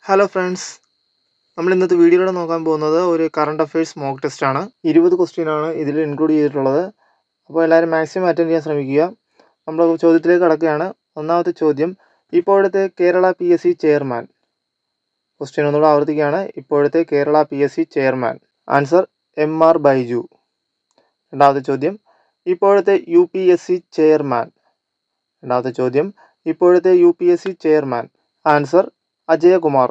Hello friends, നമ്മൾ ഇന്നത്തെ വീഡിയോയിലൂടെ നോക്കാൻ പോകുന്നത് ഒരു കറണ്ട് അഫയേഴ്സ് മോക്ക് ടെസ്റ്റ് ആണ്. 20 ക്വസ്റ്റ്യൻ ആണ് ഇതിൽ ഇൻക്ലൂഡ് ചെയ്തിട്ടുള്ളത്. അപ്പോൾ എല്ലാവരും മാക്സിമം അറ്റൻഡ് ചെയ്യാൻ ശ്രമിക്കുക. നമ്മൾ ചോദ്യത്തിലേക്ക് കടക്കുകയാണ്. ഒന്നാമത്തെ ചോദ്യം, ഇപ്പോഴത്തെ കേരള PSC ചെയർമാൻ. ക്വസ്റ്റ്യൻ ഒന്നുകൂടെ ആവർത്തിക്കുകയാണ്. ഇപ്പോഴത്തെ Kerala PSC chairman. Answer MR Baiju. രണ്ടാമത്തെ ചോദ്യം, ഇപ്പോഴത്തെ UPSC ചെയർമാൻ. രണ്ടാമത്തെ ചോദ്യം, ഇപ്പോഴത്തെ UPSC ചെയർമാൻ. ആൻസർ അജയകുമാർ.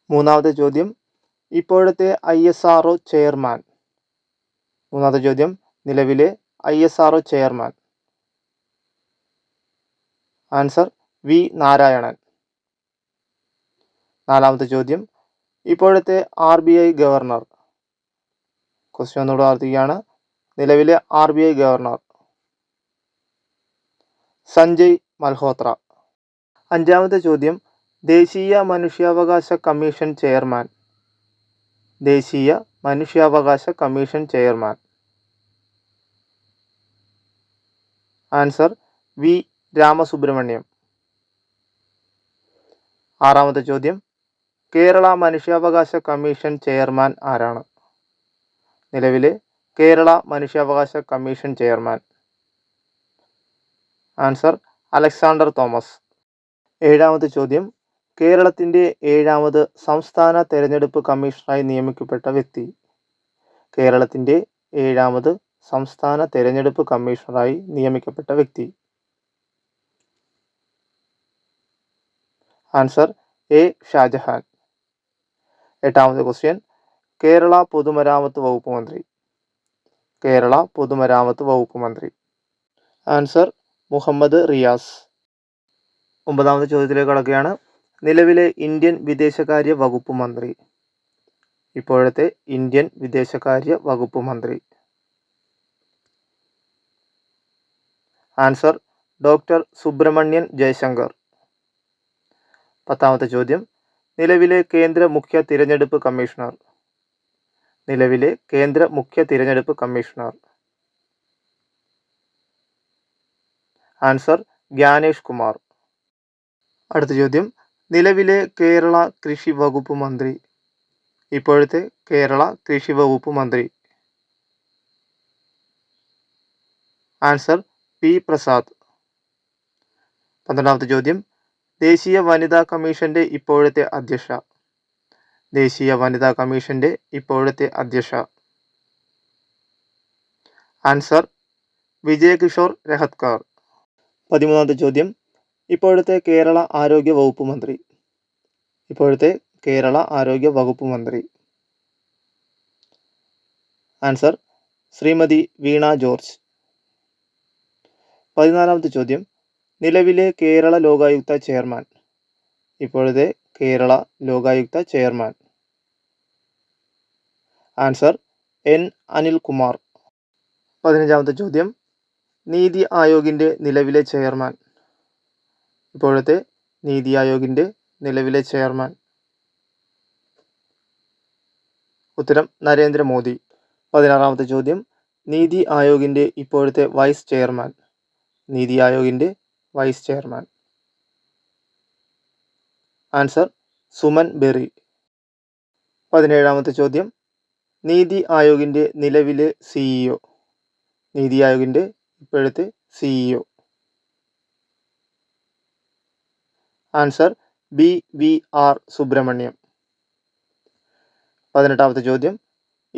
മൂന്നാമത്തെ ചോദ്യം, ഇപ്പോഴത്തെ ISRO ചെയർമാൻ. മൂന്നാമത്തെ ചോദ്യം, നിലവിലെ ISRO chairman. Answer V Narayanan. നാലാമത്തെ ചോദ്യം, ഇപ്പോഴത്തെ RBI ഗവർണർ. ക്വസ്റ്റ്യൻ ഒന്നുകൂടെ ആവർത്തിക്കുകയാണ്. നിലവിലെ RBI ഗവർണർ. സഞ്ജയ് മൽഹോത്ര. അഞ്ചാമത്തെ ചോദ്യം, ദേശീയ മനുഷ്യാവകാശ കമ്മീഷൻ ചെയർമാൻ. ദേശീയ മനുഷ്യാവകാശ commission chairman. Answer V Ramasubramanian. ആറാമത്തെ ചോദ്യം, കേരള മനുഷ്യാവകാശ കമ്മീഷൻ ചെയർമാൻ ആരാണ്? നിലവിലെ കേരള മനുഷ്യാവകാശ commission chairman. Answer Alexander Thomas. ഏഴാമത്തെ ചോദ്യം, കേരളത്തിൻ്റെ 7ാമത് സംസ്ഥാന തെരഞ്ഞെടുപ്പ് കമ്മീഷണറായി നിയമിക്കപ്പെട്ട വ്യക്തി. കേരളത്തിൻ്റെ 7ാമത് സംസ്ഥാന തെരഞ്ഞെടുപ്പ് കമ്മീഷണറായി നിയമിക്കപ്പെട്ട വ്യക്തി. Answer A Shajahan. എട്ടാമത്തെ ക്വസ്റ്റ്യൻ, കേരള പൊതുമരാമത്ത് വകുപ്പ് മന്ത്രി. കേരള പൊതുമരാമത്ത് വകുപ്പ് മന്ത്രി. ആൻസർ മുഹമ്മദ് റിയാസ്. ഒമ്പതാമത്തെ ചോദ്യത്തിലേക്ക് കടക്കുകയാണ്. നിലവിലെ ഇന്ത്യൻ വിദേശകാര്യ വകുപ്പ് മന്ത്രി. ഇപ്പോഴത്തെ ഇന്ത്യൻ വിദേശകാര്യ വകുപ്പ് മന്ത്രി. ആൻസർ ഡോക്ടർ സുബ്രഹ്മണ്യൻ ജയശങ്കർ. പത്താമത്തെ ചോദ്യം, നിലവിലെ കേന്ദ്ര മുഖ്യ തിരഞ്ഞെടുപ്പ് കമ്മീഷണർ. നിലവിലെ കേന്ദ്ര മുഖ്യ തിരഞ്ഞെടുപ്പ് കമ്മീഷണർ. ആൻസർ ജ്ഞാനേഷ് കുമാർ. അടുത്ത ചോദ്യം, നിലവിലെ കേരള കൃഷി വകുപ്പ് മന്ത്രി. ഇപ്പോഴത്തെ കേരള കൃഷി വകുപ്പ് മന്ത്രി. Answer P Prasad. 12ാമത്തെ ചോദ്യം, ദേശീയ വനിതാ കമ്മീഷന്റെ ഇപ്പോഴത്തെ അധ്യക്ഷ. ദേശീയ വനിതാ കമ്മീഷന്റെ ഇപ്പോഴത്തെ അധ്യക്ഷ. ആൻസർ വിജയകിഷോർ രഹത്കർ. 13ാമത്തെ ചോദ്യം, ഇപ്പോഴത്തെ കേരള ആരോഗ്യ വകുപ്പ് മന്ത്രി. ഇപ്പോഴത്തെ കേരള ആരോഗ്യ വകുപ്പ് മന്ത്രി. ആൻസർ ശ്രീമതി വീണ ജോർജ്. 14ാമത്തെ ചോദ്യം, നിലവിലെ കേരള ലോകായുക്ത ചെയർമാൻ. ഇപ്പോഴത്തെ Kerala Lokayukta chairman. Answer N Anilkumar. 15ാമത്തെ ചോദ്യം, നീതി ആയോഗിൻ്റെ നിലവിലെ ചെയർമാൻ. ഇപ്പോഴത്തെ നീതി ആയോഗിൻ്റെ നിലവിലെ ചെയർമാൻ. ഉത്തരം നരേന്ദ്രമോദി. 16ാമത്തെ ചോദ്യം, നീതി ആയോഗിൻ്റെ ഇപ്പോഴത്തെ വൈസ് ചെയർമാൻ. നീതി ആയോഗിൻ്റെ vice chairman. Answer Suman Bery. 17ാമത്തെ ചോദ്യം, നീതി ആയോഗിൻ്റെ നിലവിലെ CEO. നീതി ആയോഗിൻ്റെ ഇപ്പോഴത്തെ CEO. Answer BVR Subrahmanyam. 18ാമത്തെ ചോദ്യം,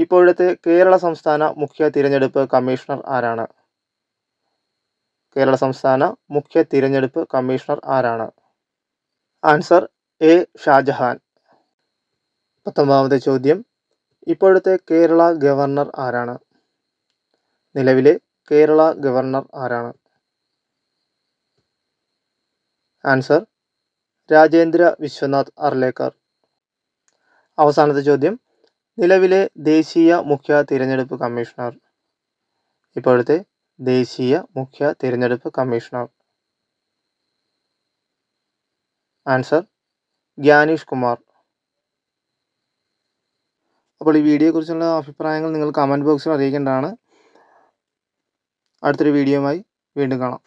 ഇപ്പോഴത്തെ കേരള സംസ്ഥാന മുഖ്യ തിരഞ്ഞെടുപ്പ് കമ്മീഷണർ ആരാണ്? കേരള സംസ്ഥാന മുഖ്യ തിരഞ്ഞെടുപ്പ് കമ്മീഷണർ ആരാണ്? Answer A Shah Jahan. 19ാമത്തെ ചോദ്യം, ഇപ്പോഴത്തെ കേരള ഗവർണർ ആരാണ്? നിലവിലെ കേരള ഗവർണർ ആരാണ്? ആൻസർ രാജേന്ദ്ര വിശ്വനാഥ് അർലേക്കർ. അവസാനത്തെ ചോദ്യം, നിലവിലെ ദേശീയ മുഖ്യ തിരഞ്ഞെടുപ്പ് കമ്മീഷണർ. ഇപ്പോഴത്തെ ദേശീയ മുഖ്യ തിരഞ്ഞെടുപ്പ് കമ്മീഷണർ. ആൻസർ ജ്ഞാനേഷ് കുമാർ. അപ്പോൾ ഈ വീഡിയോയെക്കുറിച്ചുള്ള അഭിപ്രായങ്ങൾ നിങ്ങൾ കമൻറ്റ് ബോക്സിൽ അറിയിക്കേണ്ടതാണ്. അടുത്തൊരു വീഡിയോയുമായി വീണ്ടും കാണാം.